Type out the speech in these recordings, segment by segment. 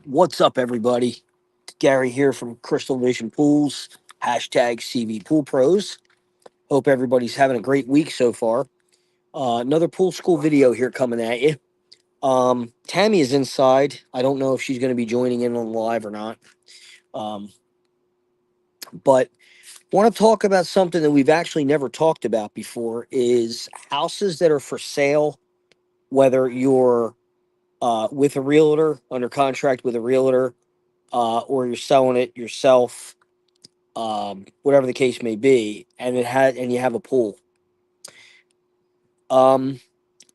What's up, everybody? Gary here from Crystal Vision Pools, hashtag Cvpoolpros. Hope everybody's having a great week so far. Another pool school video here coming at you. Tammi is inside. I don't know if she's going to be joining in on live or not. Um, but want to talk about something that we've actually never talked about before is houses that are for sale, whether you're with a realtor, under contract with a realtor, or you're selling it yourself, whatever the case may be, and you have a pool. Um,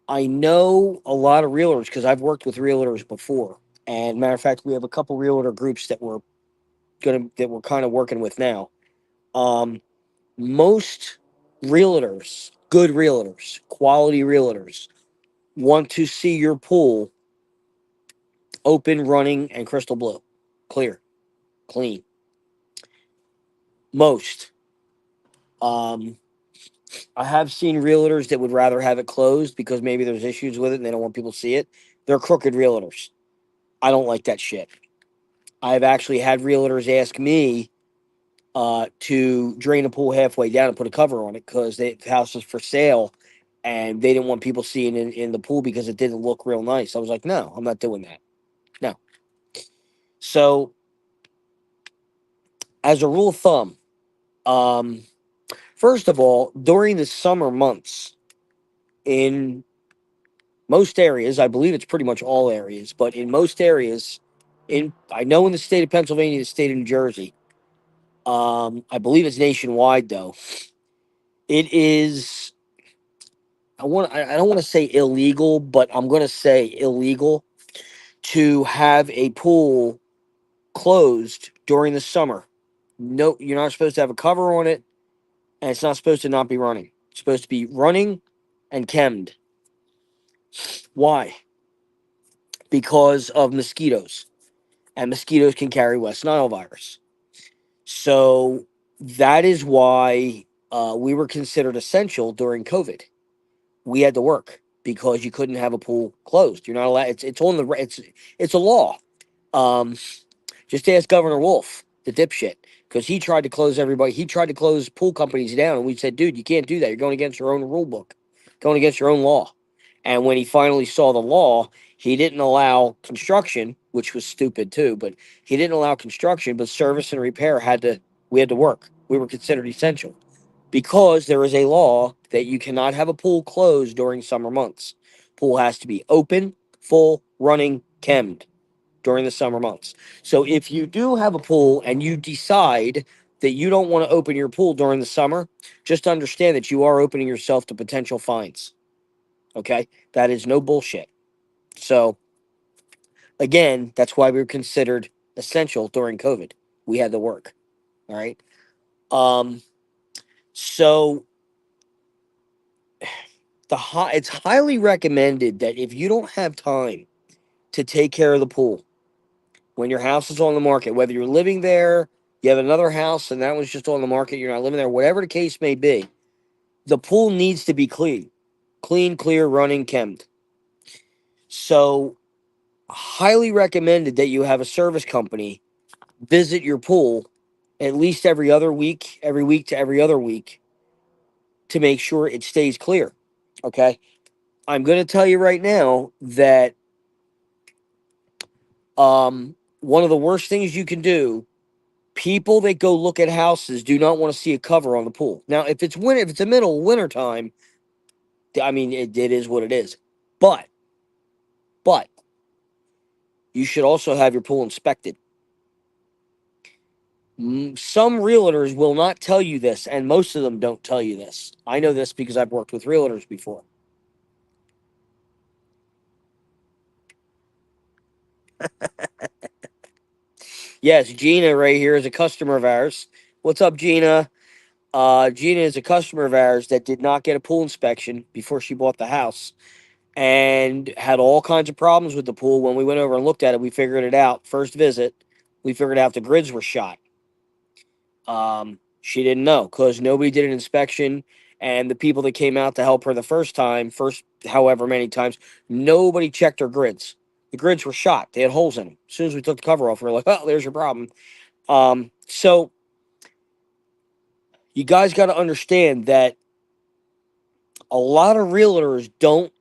I know a lot of realtors because I've worked with realtors before, and matter of fact, we have a couple realtor groups that we're kind of working with now. Um, Most realtors, good realtors, quality realtors, want to see your pool open, running, and crystal blue, clear, clean. Most. Um, I have seen realtors that would rather have it closed because maybe there's issues with it and they don't want people to see it. They're crooked realtors. I don't like that shit. I've actually had realtors ask me to drain a pool halfway down and put a cover on it because the house was for sale and they didn't want people seeing it in the pool because it didn't look real nice. I was like, no, I'm not doing that. No. So, as a rule of thumb, um, first of all, during the summer months, in most areas, I believe it's pretty much all areas, but in most areas, I know in the state of Pennsylvania, the state of New Jersey, I believe it's nationwide though. It is I don't want to say illegal, but I'm going to say illegal to have a pool closed during the summer. No, you're not supposed to have a cover on it, and it's not supposed to not be running. It's supposed to be running and chemmed. Why? Because of mosquitoes, and mosquitoes can carry West Nile virus. So that is why we were considered essential during COVID. We had to work because you couldn't have a pool closed. You're not allowed. It's a law. Um, just ask Governor Wolf, the dipshit, because he tried to close everybody. He tried to close pool companies down, and we said, "Dude, you can't do that. You're going against your own rule book, going against your own law." And when he finally saw the law, he didn't allow construction, which was stupid too. But he didn't allow construction, but service and repair had to. We had to work. We were considered essential because there is a law that you cannot have a pool closed during summer months. Pool has to be open, full, running, chemmed during the summer months. So if you do have a pool and you decide that you don't want to open your pool during the summer, just understand that you are opening yourself to potential fines. Okay? That is no bullshit. So again, that's why we were considered essential during COVID. We had to work. All right. Um, so it's highly recommended that if you don't have time to take care of the pool when your house is on the market, whether you're living there, you have another house and that one's just on the market, you're not living there, whatever the case may be, the pool needs to be clean. Clean, clear, running, chemmed. So, highly recommended that you have a service company visit your pool at least every week to every other week to make sure it stays clear. Okay. I'm going to tell you right now that one of the worst things you can do, people that go look at houses do not want to see a cover on the pool. Now, if it's winter, if it's the middle of winter time, I mean, it is what it is. But, but you should also have your pool inspected. Some realtors will not tell you this, and most of them don't tell you this. I know this because I've worked with realtors before. Yes, Gina right here is a customer of ours. What's up, Gina? Gina is a customer of ours that did not get a pool inspection before she bought the house and had all kinds of problems with the pool. When we went over and looked at it, we figured it out. First visit, we figured out the grids were shot. She didn't know because nobody did an inspection, and the people that came out to help her the first time, first however many times, nobody checked her grids. The grids were shot. They had holes in them. As soon as we took the cover off, we were like, "Oh, there's your problem." So you guys got to understand that a lot of realtors don't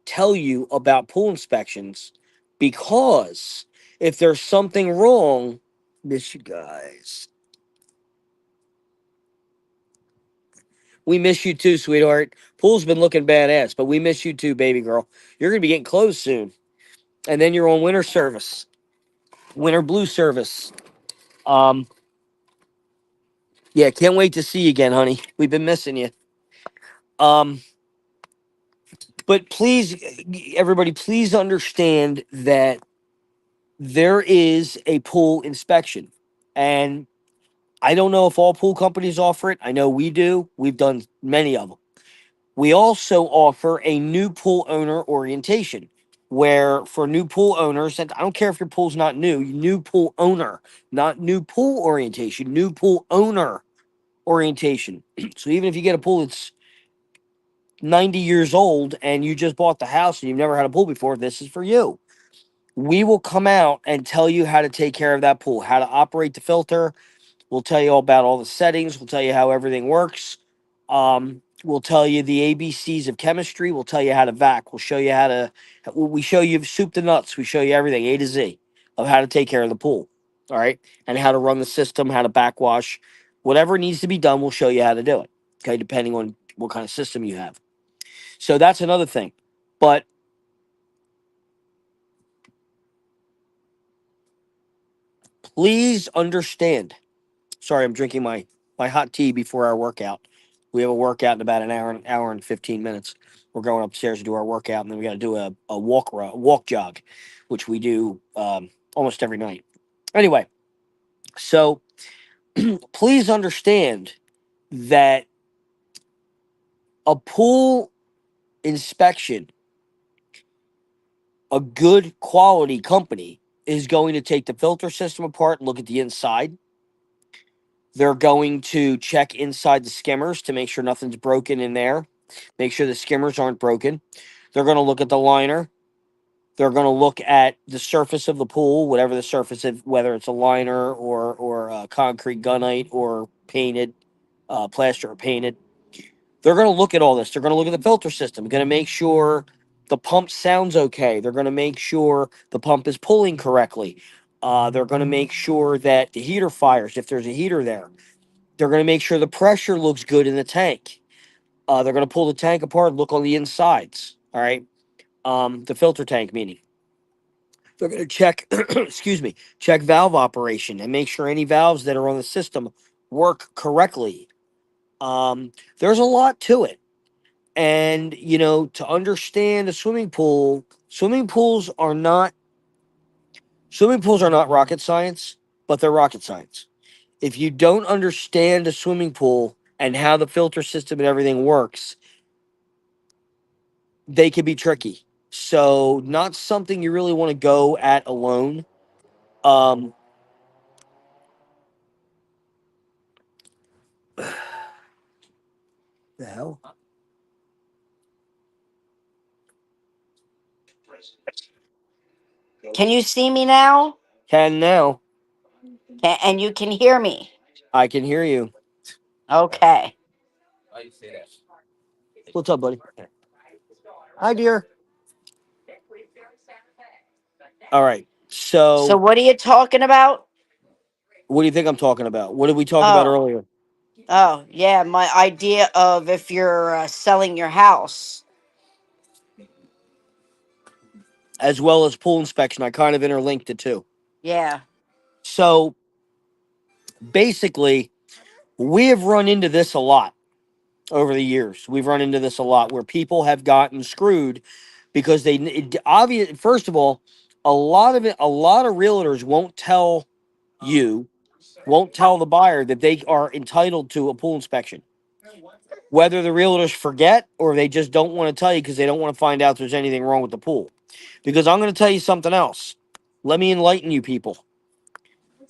tell you about pool inspections because if there's something wrong, miss you guys. We miss you too, sweetheart. Pool's been looking badass, but we miss you too, baby girl. You're gonna be getting closed soon, and then you're on winter service, winter blue service. Um, yeah, can't wait to see you again, honey. We've been missing you. Um, but please, everybody, please understand that there is a pool inspection, and I don't know if all pool companies offer it. I know we do. We've done many of them. We also offer a new pool owner orientation where for new pool owners, and I don't care if your pool's not new pool owner, not new pool orientation, new pool owner orientation. So even if you get a pool that's 90 years old and you just bought the house and you've never had a pool before, this is for you. We will come out and tell you how to take care of that pool, how to operate the filter. We'll tell you all about all the settings. We'll tell you how everything works. We'll tell you the ABCs of chemistry. We'll tell you how to vac. We'll show you how to. We show you soup to nuts. We show you everything A to Z of how to take care of the pool. All right, and how to run the system, how to backwash, whatever needs to be done. We'll show you how to do it. Okay, depending on what kind of system you have. So that's another thing. But please understand. Sorry, I'm drinking my hot tea before our workout. We have a workout in about an hour and 15 minutes. We're going upstairs to do our workout, and then we got to do a walk jog, which we do almost every night. Anyway, so please understand that a pool inspection, a good quality company is going to take the filter system apart and look at the inside. They're going to check inside the skimmers to make sure nothing's broken in there. Make sure the skimmers aren't broken. They're going to look at the liner. They're going to look at the surface of the pool, whatever the surface is, whether it's a liner or concrete gunite or painted, plaster or painted. They're going to look at all this. They're going to look at the filter system. They're going to make sure the pump sounds okay. They're going to make sure the pump is pulling correctly. They're going to make sure that the heater fires if there's a heater there. They're going to make sure the pressure looks good in the tank. They're going to pull the tank apart, look on the insides. All right. The filter tank, meaning they're going to check, excuse me, check valve operation and make sure any valves that are on the system work correctly. There's a lot to it. And, to understand a swimming pools are not rocket science, but they're rocket science. If you don't understand a swimming pool and how the filter system and everything works, they can be tricky. So, not something you really want to go at alone. Um, the hell? Can you see me now? Can now. And you can hear me? I can hear you. Okay. What's up, buddy? Hi, dear. All right. So So, what are you talking about? what do you think I'm talking about? What did we talk about Oh, earlier? yeah, my idea of if you're selling your house. As well as pool inspection. I kind of interlinked the two. Yeah. So, basically, we have run into this a lot over the years. We've run into this a lot where people have gotten screwed because obvious. First of all, a lot of realtors won't tell the buyer that they are entitled to a pool inspection. Whether the realtors forget or they just don't want to tell you because they don't want to find out there's anything wrong with the pool. Because I'm going to tell you something else. Let me enlighten you people.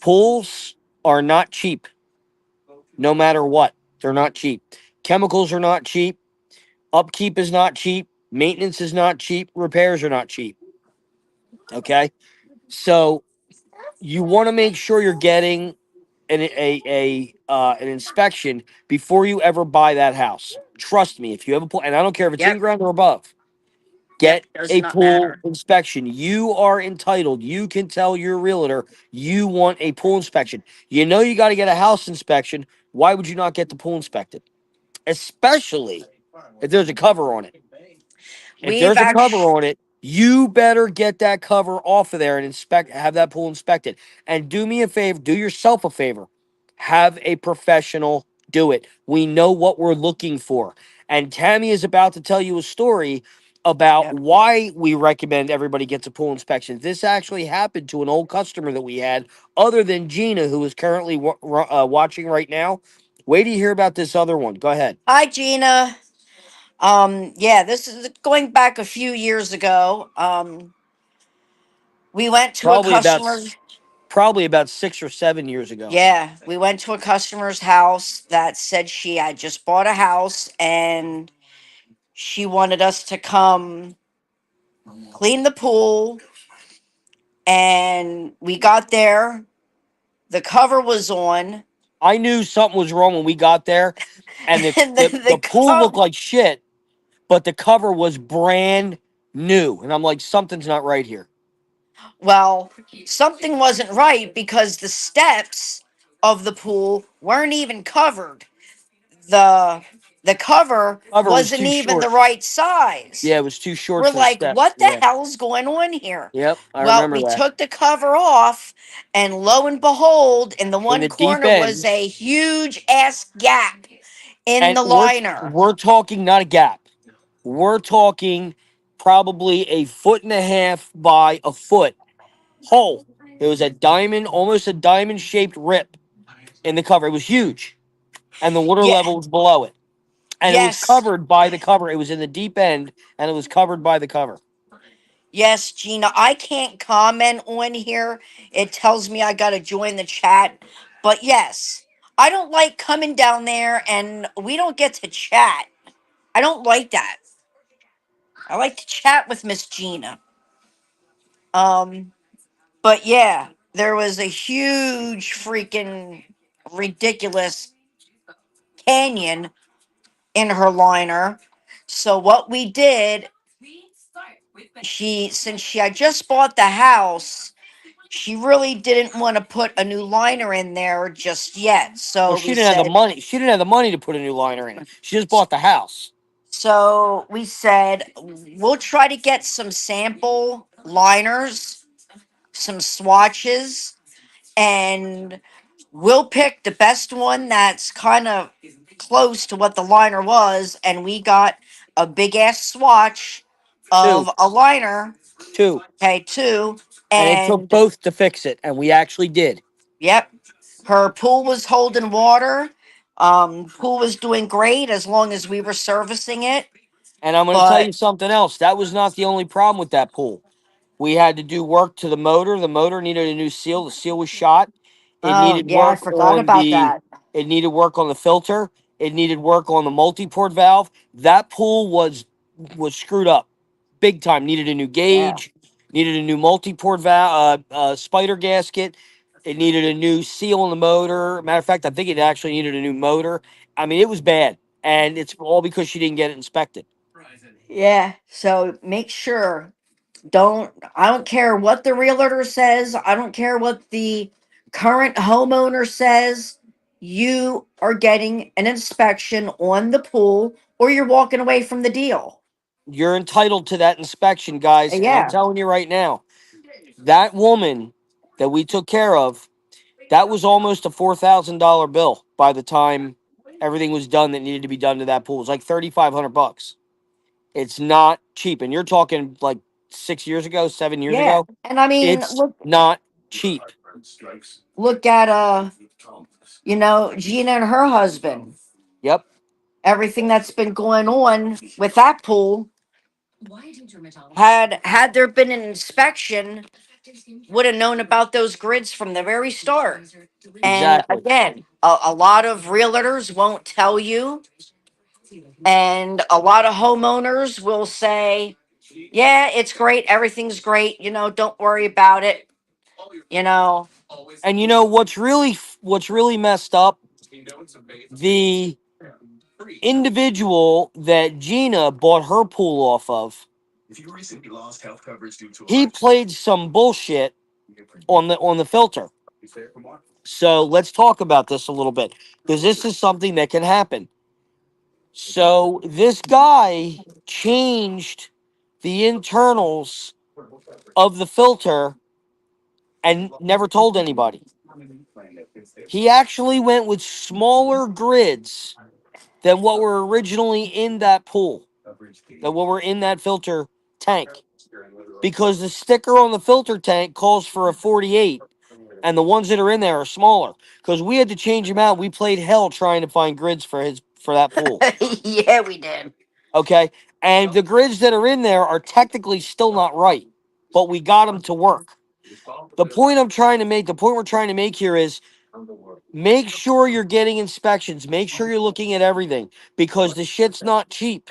Pools are not cheap, no matter what. They're not cheap. Chemicals are not cheap. Upkeep is not cheap. Maintenance is not cheap. Repairs are not cheap. Okay, so you want to make sure you're getting an inspection before you ever buy that house. Trust me, if you have a pool, and I don't care if it's in Yep. ground or above, Yep. get Does a not pool matter. inspection. You are entitled. You can tell your realtor you want a pool inspection. You know you got to get a house inspection. Why would you not get the pool inspected? Especially if there's a cover on it. If We've there's a cover actually. on it, you better get that cover off of there and have that pool inspected. And do me a favor, do yourself a favor. Have a professional do it. We know what we're looking for. And Tammy is about to tell you a story about Yep. why we recommend everybody gets a pool inspection. This actually happened to an old customer that we had, other than Gina, who is currently watching right now. Wait to hear about this other one. Go ahead. Hi, Gina. Yeah, this is going back a few years ago. We went to a Probably about customer. probably about 6 or 7 years ago. Yeah, we went to a customer's house that said she had just bought a house and she wanted us to come clean the pool. And we got there, the cover was on, I knew something was wrong when we got there, and the and the, the the pool cover. looked like shit, but the cover was brand new, and I'm like, something's not right here. Well, something wasn't right because the steps of the pool weren't even covered. The the cover Cover was wasn't too even the short. right size. Yeah, it was too short We're for the like, steps. what the Yeah. hell's going on here? Yep, I Well, remember we that. took the cover off, and lo and behold, in the In one the deep corner was end, a huge ass gap in and the liner. we're talking not a gap. We're talking probably a foot and a half by a foot hole. It was a diamond, almost a diamond shaped rip in the cover. It was huge, and the water Yeah, level was below it. And it was yes, covered by the cover. It was in the deep end, and it was covered by the cover. yes, Gina. I can't comment on here. It tells me I got to join the chat. But yes, I don't like coming down there and we don't get to chat. I don't like that. I like to chat with Miss Gina. Um, but yeah, there was a huge freaking ridiculous canyon in her liner. So what we did, she since she had just bought the house, she really didn't want to put a new liner in there just yet. Well, So she we didn't have the said, money. She didn't have the money to put a new liner in. She just bought the house. we'll try to get some sample liners, some swatches, and we'll pick the best one that's kind of close to what the liner was. And we got a big ass swatch Two, of a liner, two, okay, too. and it took And both to fix it, and we actually did. yep, her pool was holding water. Pool was doing great as long as we were servicing it. And I'm going to tell But you something else. That was not the only problem with that pool. We had to do work to the motor. The motor needed a new seal. The seal was shot. It oh needed yeah, I work forgot on about the that. it needed work on the filter. It needed work on the multi-port valve. That pool was screwed up big time. Needed a new Yeah. gauge, needed a new multi-port valve spider gasket. It needed a new seal on the motor. Matter of fact, I think it actually needed a new motor. I mean, it was bad. And it's all because she didn't get it inspected. Yeah. So make sure I don't care what the realtor says, I don't care what the current homeowner says. You are getting an inspection on the pool or you're walking away from the deal. You're entitled to that inspection, guys. And I'm Yeah. telling you right now, that woman that we took care of, that was almost a $4,000 bill by the time everything was done that needed to be done to that pool. It was like $3,500. It's not cheap. And you're talking like 6 years ago, 7 years Yeah. ago. And I mean, It's not cheap. look at Gina and her husband. Yep, Everything that's been going on with that pool, had there been an inspection, would have known about those grids from the very start. And exactly. again, a lot of realtors won't tell you, and a lot of homeowners will say, Yeah, it's great. Everything's great. Don't worry about it. You know. And you know what's really messed up? The individual that Gina bought her pool off of, he played some bullshit on the filter. So let's talk about this a little bit because this is something that can happen. So this guy changed the internals of the filter and never told anybody. He actually went with smaller grids than what were originally in that pool, than what were in that filter tank. Because the sticker on the filter tank calls for a 48, and the ones that are in there are smaller. Because we had to change them out. We played hell trying to find grids for that pool. Yeah, we did. Okay, and the grids that are in there are technically still not right, but we got them to work. The point we're trying to make here is make sure you're getting inspections. Make sure you're looking at everything because the shit's not cheap.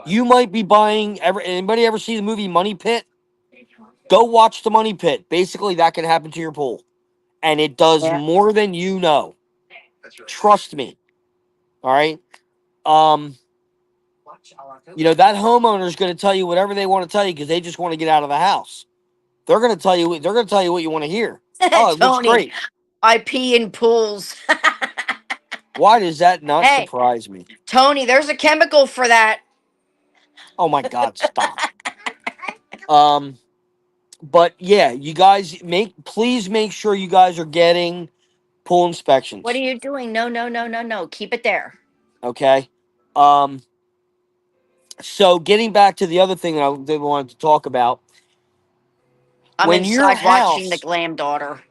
You might be buying. Anybody ever see the movie Money Pit? Go watch the Money Pit. Basically, that can happen to your pool, and it does Yeah. more than you know. Trust me. All right. Um, that homeowner is going to tell you whatever they want to tell you because they just want to get out of the house. They're going to tell you. They're going to tell you what you want to hear. Oh, it looks Tony, great. I pee in pools. Why does that not Hey, surprise me? Tony, there's a chemical for that. Oh my God, stop. Um, but yeah, you guys please make sure you guys are getting pool What are inspections. you doing? No, no, no, no, no. Keep it there. Okay. Um, so getting back to the other thing that I wanted to talk about, I'm when your inside watching the house glam daughter.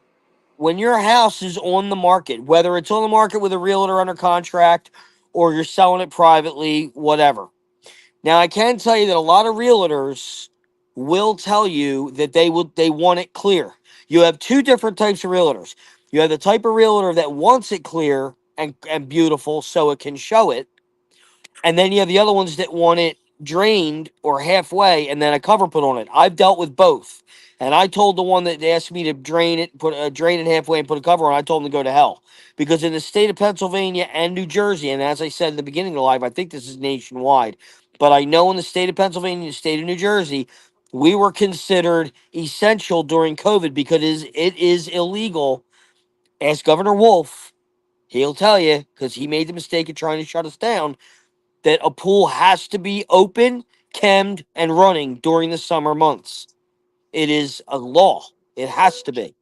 when your house is on the market, whether it's on the market with a realtor under contract or you're selling it privately, whatever. Now I can tell you that a lot of realtors will tell you that they want it clear. You have two different types of realtors. You have the type of realtor that wants it clear and beautiful so it can show it. And then you have the other ones that want it drained or halfway and then a cover put on it. I've dealt with both. And I told the one that asked me to drain it halfway and put a cover on, I told him to go to hell. Because in the state of Pennsylvania and New Jersey, and as I said in the beginning of the live, I think this is nationwide, but I know in the state of Pennsylvania and the state of New Jersey, we were considered essential during COVID because it is illegal. Ask Governor Wolf. He'll tell you because he made the mistake of trying to shut us down that a pool has to be open, chemmed, and running during the summer months. It is a law. It has to be.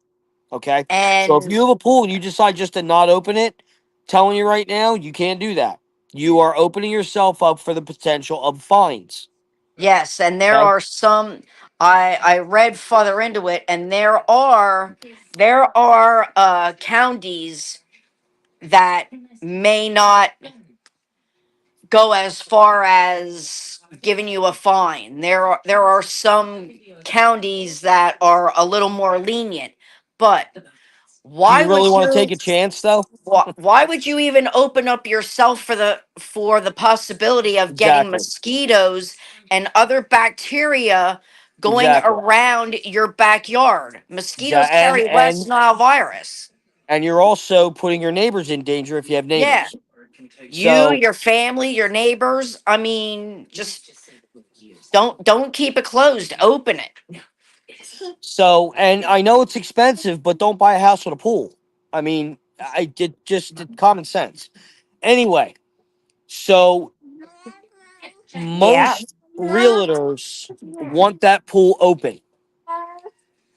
Okay. So if And you have a pool and you decide just to not open it, telling you right now, you can't do that. You are opening yourself up for the potential of fines. yes, and there Okay. are some. I read further into it, and there are counties that may not go as far as giving you a fine. There are some counties that are a little more lenient, but Do why you really would want to you take a chance though? why would you even open up yourself for the possibility of getting Exactly. mosquitoes and other bacteria going Exactly. around your backyard? Mosquitoes Exactly. And carry West and Nile virus. and you're also putting your neighbors in danger if you have Yeah, neighbors. you, So your family, your neighbors. I mean, just don't keep it closed. Open it. and I know it's expensive, but don't buy a house with a pool. I mean, I did just common sense. Anyway, so Yeah. most realtors want that pool open.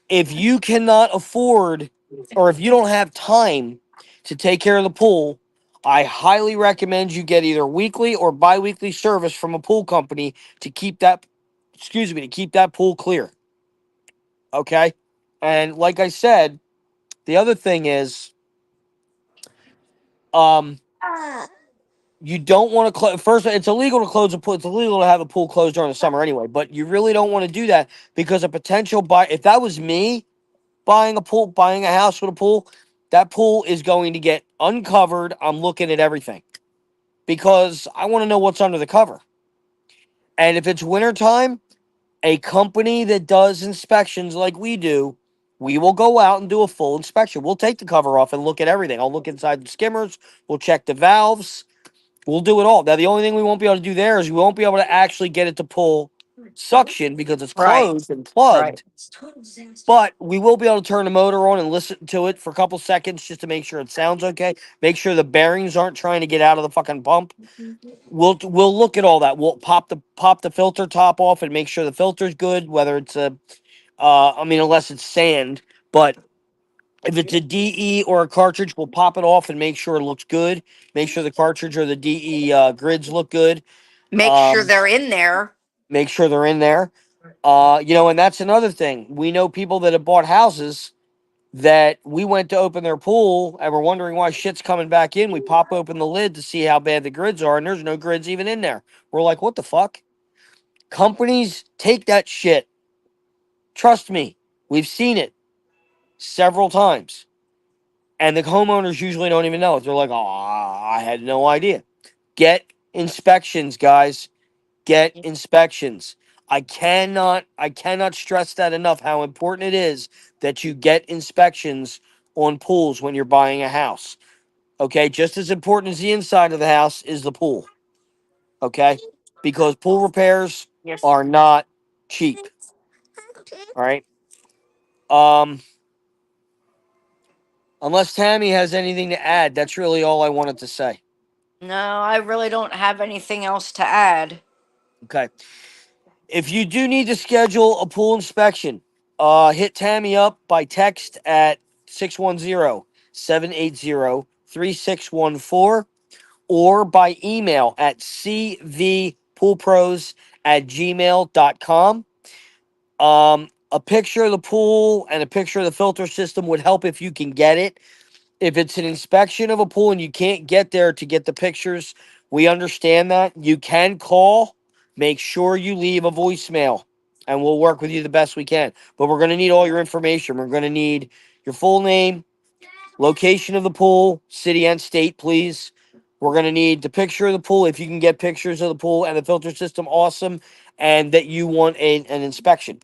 If you cannot afford or if you don't have time to take care of the pool, I highly recommend you get either weekly or bi-weekly service from a pool company to keep that to keep that pool clear. Okay? And like I said, the other thing is um you don't want to close. First, it's illegal to close a pool. It's illegal to have a pool closed during the summer anyway. But you really don't want to do that because a potential buy. If that was me buying a house with a pool, that pool is going to get uncovered. I'm looking at everything because I want to know what's under the cover. And if it's wintertime, A company that does inspections like we do, we will go out and do a full inspection. We'll take the cover off and look at everything. I'll look inside the skimmers. We'll check the valves. We'll do it all. Now, the only thing we won't be able to do there is we won't be able to actually get it to pull suction because it's Right. closed and Right. plugged. But we will be able to turn the motor on and listen to it for a couple seconds just to make sure it sounds okay. Make sure the bearings aren't trying to get out of the fucking pump. We'll look at all that. We'll pop the filter top off and make sure the filter's good. Whether it's a, I mean, unless it's sand, but if it's a DE or a cartridge, we'll pop it off and make sure it looks good. Make sure the cartridge or the DE grids look good. Make sure Um, they're in there. make sure they're in there. And that's another thing. We know people that have bought houses that we went to open their pool and we're wondering why shit's coming back in. We pop open the lid to see how bad the grids are, and there's no grids even in there. We're like, what the fuck? Companies take that shit. Trust me, we've seen it several times. And the homeowners usually don't even know it. They're like, oh, I had no idea. Get inspections, guys. Get inspections. I cannot stress that enough how important it is that you get inspections on pools when you're buying a house. Okay, just as important as the inside of the house is the pool. Okay, because pool repairs Yes. are not cheap. All right. Um, unless Tammy has anything to add, that's really all I wanted to say. No, I really don't have anything else to add. Okay. If you do need to schedule a pool inspection, hit Tammy up by text at 610-780-3614 or by email at cvpoolpros at gmail.com. A picture of the pool and a picture of the filter system would help if you can get it. If it's an inspection of a pool and you can't get there to get the pictures, we understand that. You can call. Make sure you leave a voicemail and we'll work with you the best we can. But we're going to need all your information. We're going to need your full name, location of the pool, city and state, please. We're going to need the picture of the pool. If you can get pictures of the pool and the filter system, awesome. And that you want an inspection.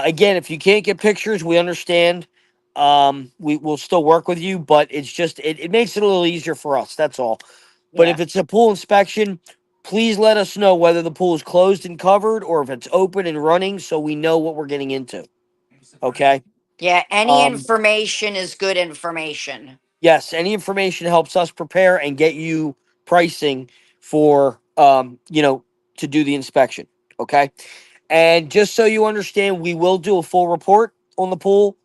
Again, if you can't get pictures, we understand. We will still work with you, but it's just it makes it a little easier for us. That's all. But Yeah. if it's a pool inspection, please let us know whether the pool is closed and covered or if it's open and running, so we know what we're getting into. Okay. Yeah, any Um, information is good information. yes, any information helps us prepare and get you pricing for to do the inspection. Okay. And just so you understand, we will do a full report on the pool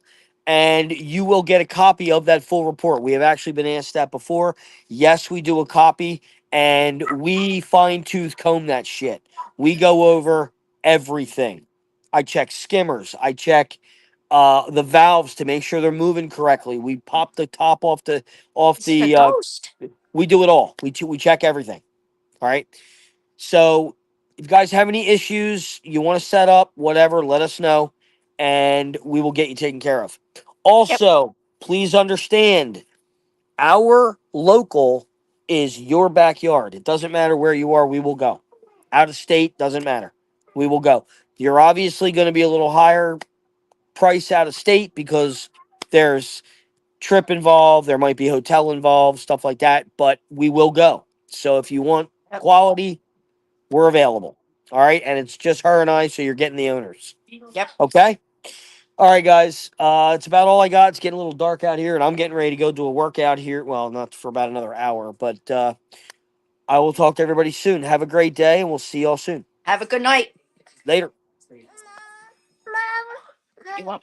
and you will get a copy of that full report. We have actually been asked that before. Yes, we do a copy and we fine tooth comb that shit. We go over everything. I check skimmers. I check the valves to make sure they're moving correctly. We pop the top off Is it a the ghost? we do it all. We check everything. All right. So if you guys have any issues, you want to set up, whatever, let us know and we will get you taken care of. Yep. Also, please understand our local is your backyard. It doesn't matter where you are, we will go. Out of state, doesn't matter. We will go. You're obviously going to be a little higher price out of state because there's trip involved, there might be hotel involved, stuff like that, but we will go. So if you want Yep. quality, we're available. All right. And it's just her and I. So you're getting the owners. Yep. Okay. All right, guys. It's about all I got. It's getting a little dark out here and I'm getting ready to go do a workout here. Well, not for about another hour, but I will talk to everybody soon. Have a great day and we'll see y'all soon. Have a good night. Later. You want